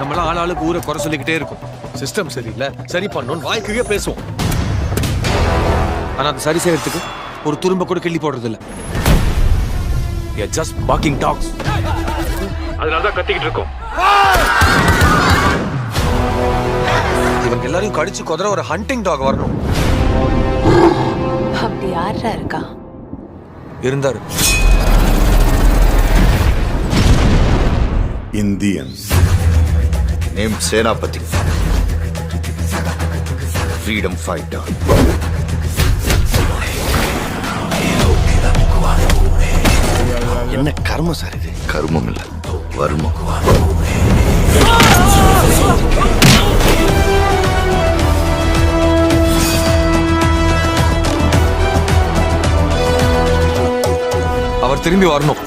நம்மளாம் ஆளாளுக்கு ஊரை குறை சொல்லிக்கிட்டே இருக்கும். சிஸ்டம் சரியில்லை, சரி பண்ணணும் வாய்க்கே பேசுவோம். ஆனா அதை சரி செய்யறதுக்கு ஒரு துரும்ப கூட கிள்ளி போடுறது இல்ல. Just walking dogs. அதனாலதான் கத்திக்கிட்டு இருக்கோம். இவங்க எல்லாரையும் கடிச்சு குதிர ஒரு ஹண்டிங் டாக் வரணும். அப்படி யாரா இருக்கா? இருந்தாரு. Indian. Named Senapati. Freedom fighter. என்ன கர்மம் சார் இது? கர்மம் இல்ல, வர்மம். அவர் திரும்பி வரணும்.